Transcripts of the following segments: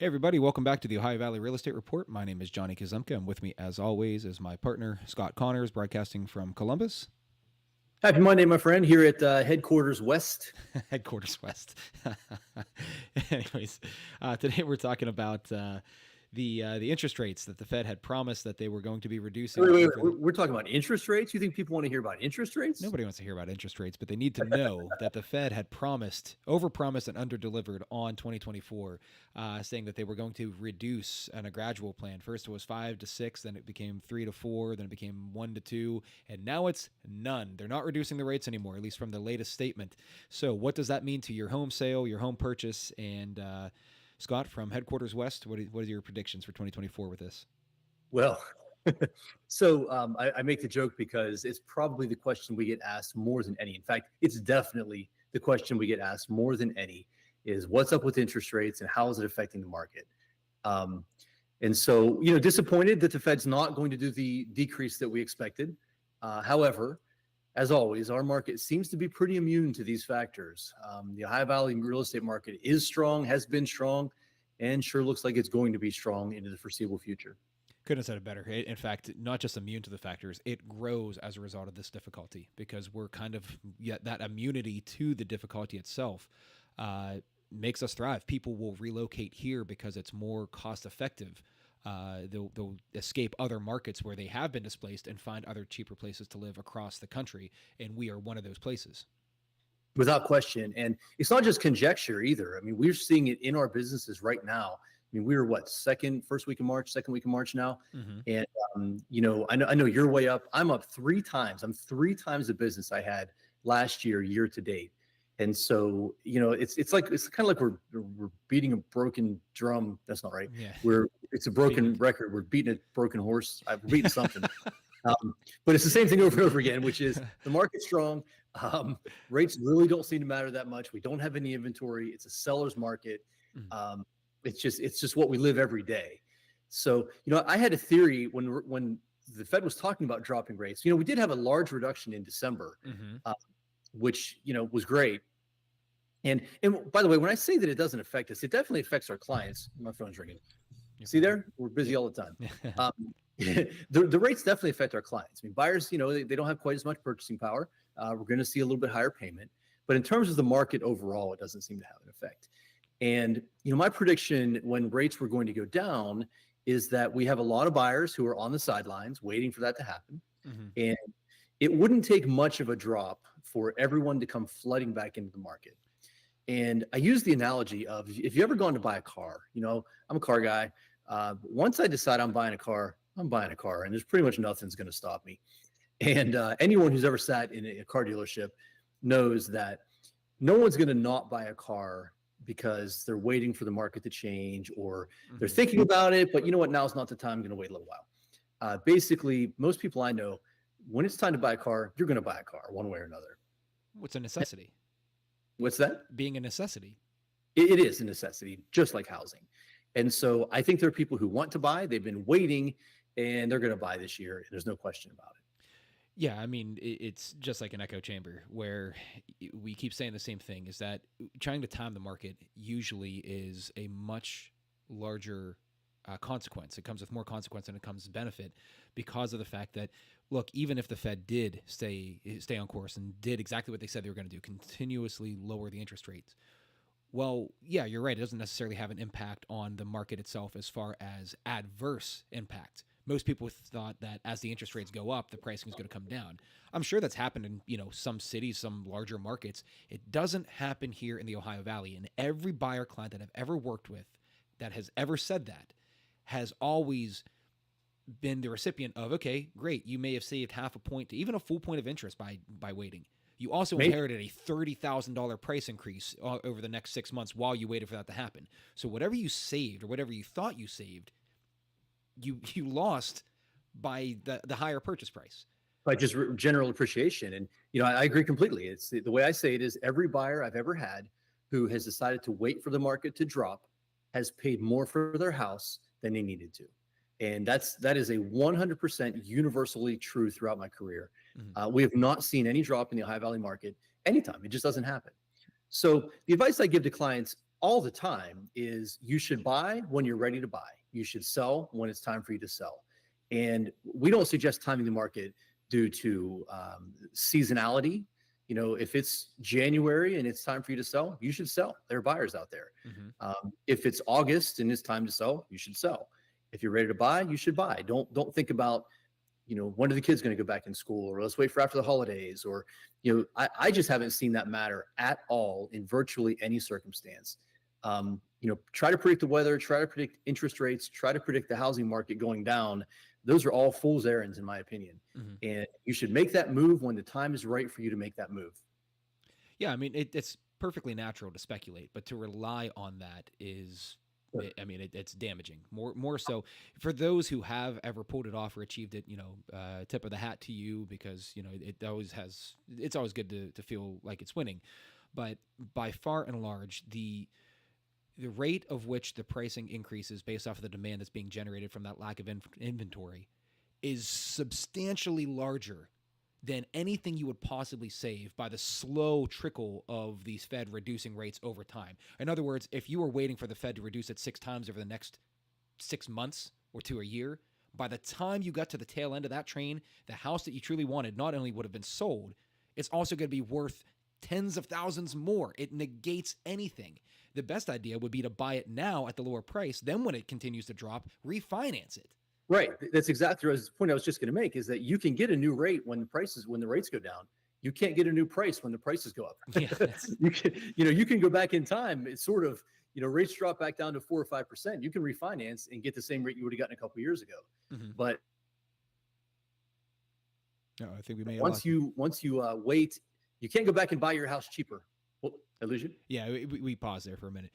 Hey, everybody, welcome back to the Ohio Valley Real Estate Report. My name is Johnny Kazumka, and with me, as always, is my partner, Scott Connors, broadcasting from Columbus. Happy Monday, my friend, here at Headquarters West. Headquarters West. Anyways, today we're talking about the interest rates that the Fed had promised that they were going to be reducing. We're talking about interest rates? You think people want to hear about interest rates? Nobody wants to hear about interest rates, but they need to know that the Fed had overpromised and underdelivered on 2024, saying that they were going to reduce on a gradual plan. First it was 5 to 6, then it became 3 to 4, then it became 1 to 2, and now it's none. They're not reducing the rates anymore, at least from the latest statement. So what does that mean to your home sale, your home purchase? And Scott, from Headquarters West, what are your predictions for 2024 with this? Well, so I make the joke because it's probably the question we get asked more than any. In fact, it's definitely the question we get asked more than any is what's up with interest rates and how is it affecting the market? And so, disappointed that the Fed's not going to do the decrease that we expected. However, as always, our market seems to be pretty immune to these factors. The Ohio Valley real estate market is strong, has been strong, and sure looks like it's going to be strong into the foreseeable future. Couldn't have said it better. In fact, not just immune to the factors, it grows as a result of this difficulty because we're kind of that immunity to the difficulty itself makes us thrive. People will relocate here because it's more cost effective. They'll escape other markets where they have been displaced and find other cheaper places to live across the country. And we are one of those places. Without question. And it's not just conjecture either. I mean, we're seeing it in our businesses right now. I mean, we were first week of March, second week of March now. Mm-hmm. And, I know you're way up. I'm up 3 times. I'm 3 times the business I had last year to date. And so, it's kind of like we're beating a broken drum. That's not right. Yeah. It's a broken record. We're beating a broken horse. We're beating something. But it's the same thing over and over again, which is the market's strong. Rates really don't seem to matter that much. We don't have any inventory. It's a seller's market. It's just what we live every day. So, I had a theory when the Fed was talking about dropping rates. We did have a large reduction in December, which, was great. And by the way, when I say that it doesn't affect us, it definitely affects our clients. My phone's ringing. See there? We're busy all the time. The rates definitely affect our clients. I mean, buyers, they don't have quite as much purchasing power. We're going to see a little bit higher payment. But in terms of the market overall, it doesn't seem to have an effect. And, my prediction when rates were going to go down is that we have a lot of buyers who are on the sidelines waiting for that to happen. Mm-hmm. And it wouldn't take much of a drop for everyone to come flooding back into the market. And I use the analogy of if you ever gone to buy a car, I'm a car guy. Once I decide I'm buying a car, and there's pretty much nothing's going to stop me. And anyone who's ever sat in a car dealership knows that no one's going to not buy a car because they're waiting for the market to change or they're thinking about it, but you know what, now's not the time, I'm going to wait a little while. Basically, most people I know, when it's time to buy a car, you're going to buy a car one way or another. What's a necessity? What's that? Being a necessity. It is a necessity, just like housing. And so I think there are people who want to buy, they've been waiting, and they're going to buy this year. And there's no question about it. Yeah, I mean, it's just like an echo chamber where we keep saying the same thing, is that trying to time the market usually is a much larger consequence. It comes with more consequence than it comes with benefit because of the fact that, look, even if the Fed did stay on course and did exactly what they said they were going to do, continuously lower the interest rates, well, yeah, you're right. It doesn't necessarily have an impact on the market itself as far as adverse impact. Most people thought that as the interest rates go up, the pricing is going to come down. I'm sure that's happened in, some cities, some larger markets. It doesn't happen here in the Ohio Valley. And every buyer client that I've ever worked with that has ever said that has always been the recipient of, okay, great, you may have saved half a point to even a full point of interest by waiting. You also inherited a $30,000 price increase over the next 6 months while you waited for that to happen. So whatever you saved or whatever you thought you saved, you lost by the higher purchase price. By just general appreciation. And, I agree completely. It's the way I say it is every buyer I've ever had who has decided to wait for the market to drop has paid more for their house than they needed to. And that is a 100% universally true throughout my career. Mm-hmm. We have not seen any drop in the Ohio Valley market anytime. It just doesn't happen. So the advice I give to clients all the time is you should buy when you're ready to buy. You should sell when it's time for you to sell. And we don't suggest timing the market due to seasonality. You know, if it's January and it's time for you to sell, you should sell. There are buyers out there. If it's August and it's time to sell, you should sell. If you're ready to buy, you should buy. Don't think about, you know, when are the kids going to go back in school, or let's wait for after the holidays, or, you know, I just haven't seen that matter at all in virtually any circumstance. You know, try to predict the weather, try to predict interest rates, try to predict the housing market going down. Those are all fool's errands, in my opinion. And you should make that move when the time is right for you to make that move. Yeah, I mean, it's perfectly natural to speculate, but to rely on that is, I mean, it's damaging. More so for those who have ever pulled it off or achieved it. You know, tip of the hat to you, because you know it's always good to feel like it's winning. But by far and large, the rate of which the pricing increases based off of the demand that's being generated from that lack of inventory is substantially larger than anything you would possibly save by the slow trickle of these Fed reducing rates over time. In other words, if you were waiting for the Fed to reduce it 6 times over the next 6 months or to a year, by the time you got to the tail end of that train, the house that you truly wanted not only would have been sold, it's also going to be worth tens of thousands more. It negates anything. The best idea would be to buy it now at the lower price. Then when it continues to drop, refinance it. Right. That's exactly the point I was just going to make, is that you can get a new rate when the rates go down. You can't get a new price when the prices go up. Yeah, you can go back in time. It's sort of, you know, rates drop back down to 4 or 5%. You can refinance and get the same rate you would have gotten a couple of years ago. But I think we may once you wait, you can't go back and buy your house cheaper. Well, I lose you? Yeah, we paused there for a minute.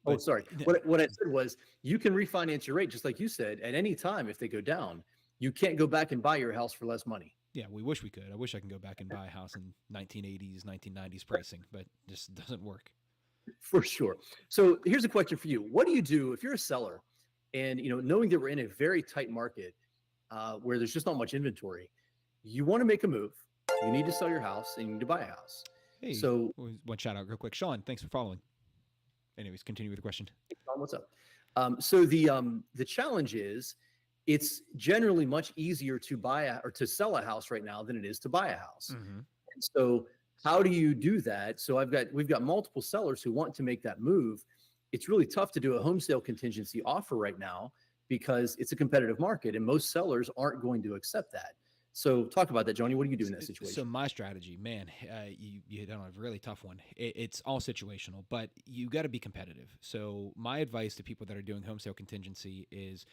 But, sorry. What I said was, you can refinance your rate, just like you said, at any time if they go down. You can't go back and buy your house for less money. Yeah, we wish we could. I wish I can go back and buy a house in 1980s, 1990s pricing, but it just doesn't work. For sure. So here's a question for you. What do you do if you're a seller and, you know, knowing that we're in a very tight market where there's just not much inventory, you want to make a move, you need to sell your house and you need to buy a house. Hey, so one shout out real quick. Sean, thanks for following. Anyways, continue with the question. Sean, what's up? So the challenge is, it's generally much easier to to sell a house right now than it is to buy a house. And so how do you do that? So we've got multiple sellers who want to make that move. It's really tough to do a home sale contingency offer right now because it's a competitive market and most sellers aren't going to accept that. So talk about that, Johnny. What do you do in that situation? So my strategy, man, you hit on a really tough one. It's all situational, but you got to be competitive. So my advice to people that are doing home sale contingency is,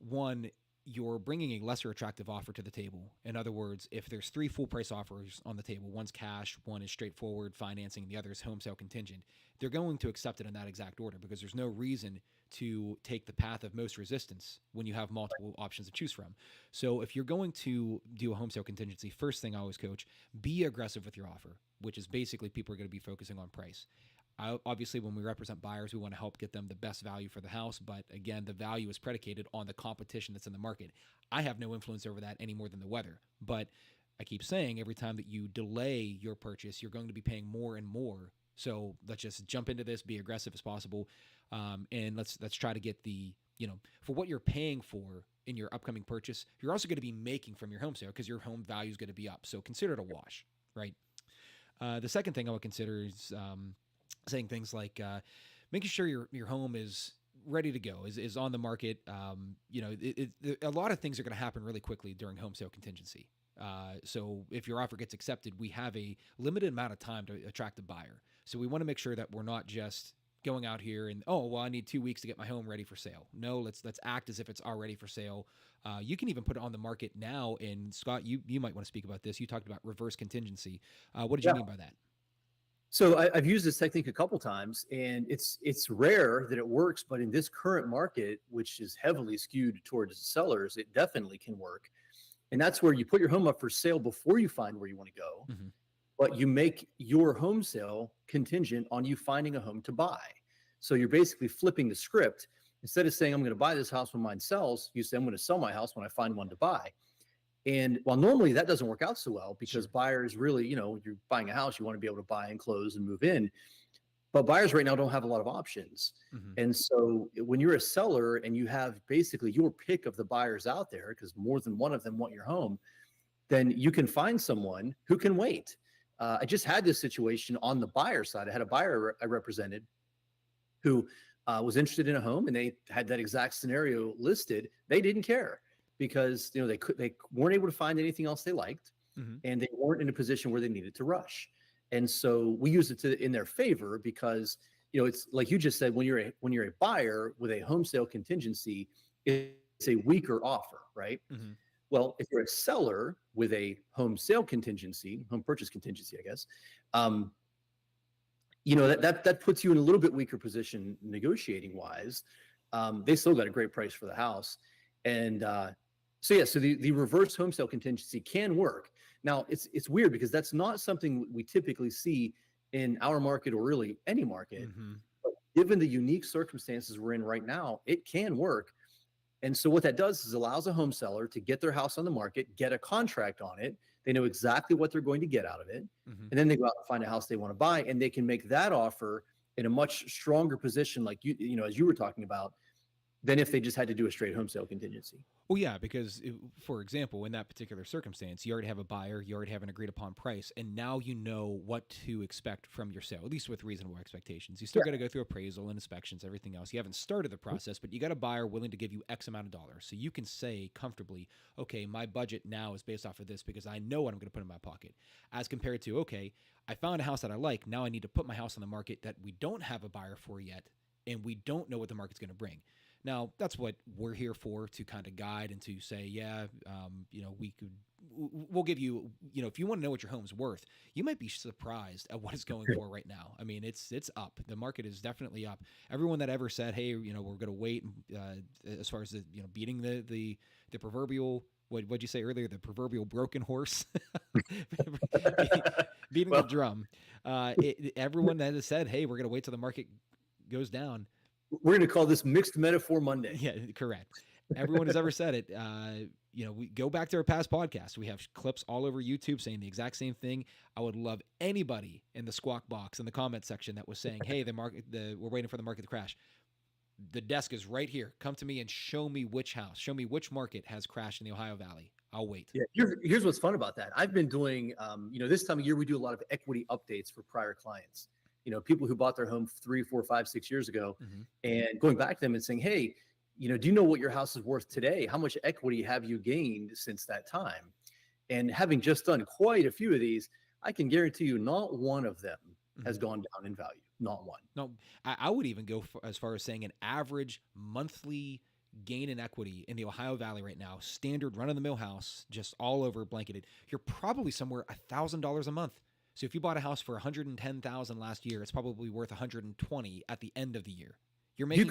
one, you're bringing a lesser attractive offer to the table. In other words, if there's 3 full price offers on the table, one's cash, one is straightforward financing, and the other is home sale contingent, they're going to accept it in that exact order because there's no reason to take the path of most resistance when you have multiple options to choose from. So if you're going to do a home sale contingency, first thing I always coach, be aggressive with your offer, which is basically people are going to be focusing on price. Obviously, when we represent buyers, we want to help get them the best value for the house. But again, the value is predicated on the competition that's in the market. I have no influence over that any more than the weather. But I keep saying every time that you delay your purchase, you're going to be paying more and more. So let's just jump into this, be aggressive as possible. And let's try to get the, for what you're paying for in your upcoming purchase, you're also going to be making from your home sale because your home value is going to be up. So consider it a wash, right? The second thing I would consider is saying things like making sure your home is ready to go, is on the market. A lot of things are going to happen really quickly during home sale contingency. So if your offer gets accepted, we have a limited amount of time to attract a buyer. So we want to make sure that we're not just going out here and, I need 2 weeks to get my home ready for sale. No, let's act as if it's already for sale. You can even put it on the market now. And Scott, you might want to speak about this. You talked about reverse contingency. What did you mean by that? So I've used this technique a couple times, and it's rare that it works, but in this current market, which is heavily skewed towards sellers, it definitely can work. And that's where you put your home up for sale before you find where you want to go, but you make your home sale contingent on you finding a home to buy. So you're basically flipping the script. Instead of saying, I'm going to buy this house when mine sells, you say, I'm going to sell my house when I find one to buy. And while normally that doesn't work out so well because buyers really, you're buying a house, you want to be able to buy and close and move in. but buyers right now don't have a lot of options. Hmm. And so when you're a seller and you have basically your pick of the buyers out there, because more than one of them want your home, then you can find someone who can wait. I just had this situation on the buyer side. I had a buyer I represented who was interested in a home, and they had that exact scenario listed. They didn't care because they weren't able to find anything else they liked, Hmm. and they weren't in a position where they needed to rush. And so we use it in their favor because it's like you just said, when you're a buyer with a home sale contingency, it's a weaker offer, right? Hmm. Well, if you're a seller with a home sale contingency, home purchase contingency, I guess, um, that puts you in a little bit weaker position negotiating wise. They still got a great price for the house, and so the reverse home sale contingency can work. Now it's weird because that's not something we typically see in our market or really any market. Hmm. But given the unique circumstances we're in right now, it can work. And so what that does is allows a home seller to get their house on the market, get a contract on it. They know exactly what they're going to get out of it. Hmm. And then they go out and find a house they want to buy, and they can make that offer in a much stronger position, like as you were talking about, than if they just had to do a straight home sale contingency. Well, yeah, because for example, in that particular circumstance, you already have a buyer, you already have an agreed upon price, and now you know what to expect from your sale, at least with reasonable expectations. You still got to go through appraisal and inspections, everything else. You haven't started the process, but you got a buyer willing to give you X amount of dollars. So you can say comfortably, okay, my budget now is based off of this because I know what I'm going to put in my pocket. As compared to, okay, I found a house that I like. Now I need to put my house on the market that we don't have a buyer for yet, and we don't know what the market's going to bring. Now, that's what we're here for, to kind of guide and to say, yeah, we'll give you, if you want to know what your home's worth, you might be surprised at what it's going for right now. I mean, it's up. The market is definitely up. Everyone that ever said, hey, we're going to wait, as far as beating the proverbial, what'd you say earlier? The proverbial broken horse, beating the drum. Everyone that has said, hey, we're going to wait till the market goes down. We're going to call this Mixed Metaphor Monday. Yeah, correct. Everyone has ever said it. We go back to our past podcast. We have clips all over YouTube saying the exact same thing. I would love anybody in the squawk box in the comment section that was saying, "Hey, we're waiting for the market to crash." The desk is right here. Come to me and show me which house. Show me which market has crashed in the Ohio Valley. I'll wait. Yeah, here's what's fun about that. I've been doing, this time of year we do a lot of equity updates for prior clients. People who bought their home 3, 4, 5, 6 years ago, and going back to them and saying, hey, do you know what your house is worth today? How much equity have you gained since that time? And having just done quite a few of these, I can guarantee you not one of them has gone down in value. Not one. No, I would even go as far as saying an average monthly gain in equity in the Ohio Valley right now, standard run-of-the-mill house, just all over blanketed, you're probably somewhere $1,000 a month. So if you bought a house for $110,000 last year, it's probably worth $120 at the end of the year. You're making.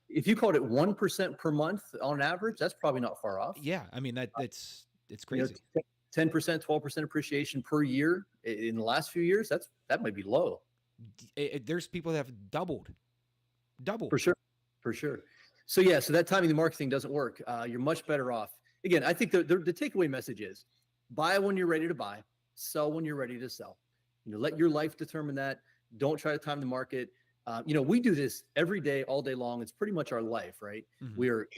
If you called it 1% per month on average, that's probably not far off. Yeah, I mean it's crazy. 10%, 12% appreciation per year in the last few years. That might be low. There's people that have doubled. For sure. So yeah, so that timing the market thing doesn't work. You're much better off. Again, I think the takeaway message is buy when you're ready to buy. Sell when you're ready to sell. Let your life determine that. Don't try to time the market. We do this every day, all day long. It's pretty much our life, right? Mm-hmm. We're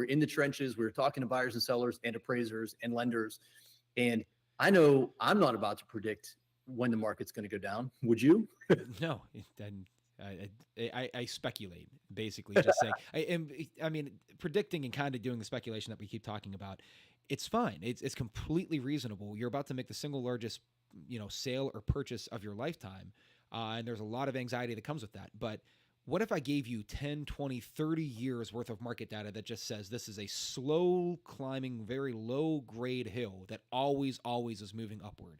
in the trenches. We're talking to buyers and sellers and appraisers and lenders. And I know I'm not about to predict when the market's going to go down. Would you? No. I speculate, basically, just saying. I mean, predicting and kind of doing the speculation that we keep talking about, it's fine. It's completely reasonable. You're about to make the single largest, sale or purchase of your lifetime. And there's a lot of anxiety that comes with that. But what if I gave you 10, 20, 30 years worth of market data that just says this is a slow climbing, very low grade hill that always is moving upward?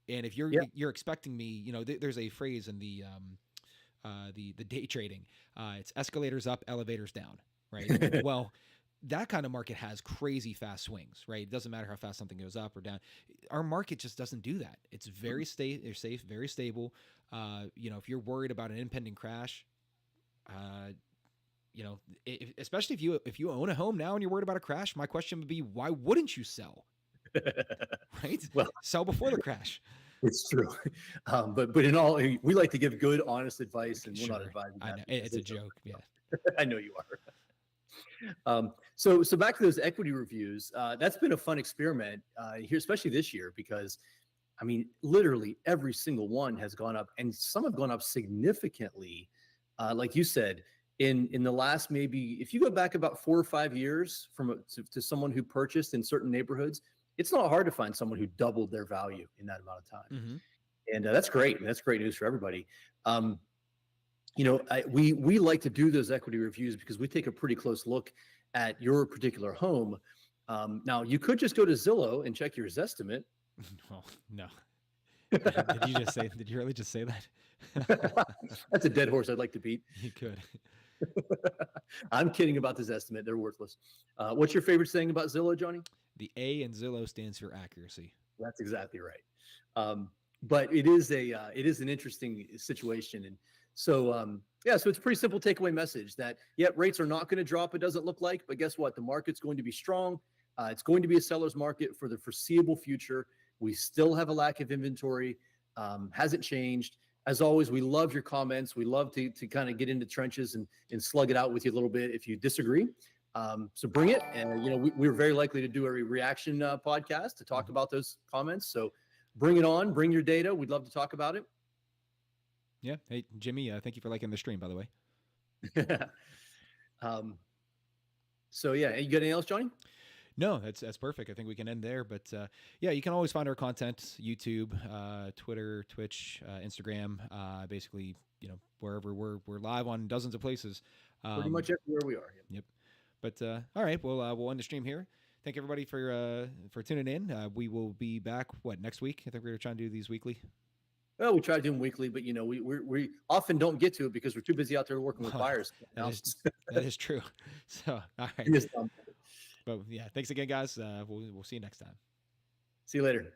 And if you're expecting me, there's a phrase in the day trading, it's escalators up, elevators down, right? Well, that kind of market has crazy fast swings, right? It doesn't matter how fast something goes up or down. Our market just doesn't do that. It's very safe, very stable. If you're worried about an impending crash, especially if you own a home now and you're worried about a crash, my question would be, why wouldn't you sell? Right? Well, sell before the crash. It's true. But in all, we like to give good, honest advice, and we're not Sure. advising I that know because it's a joke. Yeah. I know you are. So back to those equity reviews. That's been a fun experiment here, especially this year, because I mean, literally every single one has gone up, and some have gone up significantly. Like you said, in the last, maybe if you go back about 4 or 5 years to someone who purchased in certain neighborhoods, it's not hard to find someone who doubled their value in that amount of time. Mm-hmm. And that's great. That's great news for everybody. We like to do those equity reviews because we take a pretty close look at your particular home. Now, you could just go to Zillow and check your Zestimate. Oh, no. Did you just say? Did you really just say that? That's a dead horse I'd like to beat. You could. I'm kidding about this estimate. They're worthless. What's your favorite saying about Zillow, Johnny? The A in Zillow stands for accuracy. That's exactly right. But it is an interesting situation. And so, so it's a pretty simple takeaway message that, rates are not going to drop. It doesn't look like, but guess what? The market's going to be strong. It's going to be a seller's market for the foreseeable future. We still have a lack of inventory. Hasn't changed. As always, we love your comments. We love to kind of get into trenches and slug it out with you a little bit if you disagree. So bring it. And, we're very likely to do a reaction podcast to talk about those comments. So bring it on. Bring your data. We'd love to talk about it. Yeah. Hey, Jimmy, thank you for liking the stream, by the way. So, you got anything else, Johnny? No, that's perfect. I think we can end there. But you can always find our content: YouTube, Twitter, Twitch, Instagram. Basically, wherever we're live on dozens of places. Pretty much everywhere we are. Yep. But all right, we'll end the stream here. Thank everybody for tuning in. We will be back next week. I think we're trying to do these weekly. Well, we try to do them weekly, but we often don't get to it because we're too busy out there working with buyers. That is true. So all right. But yeah, thanks again, guys. We'll see you next time. See you later.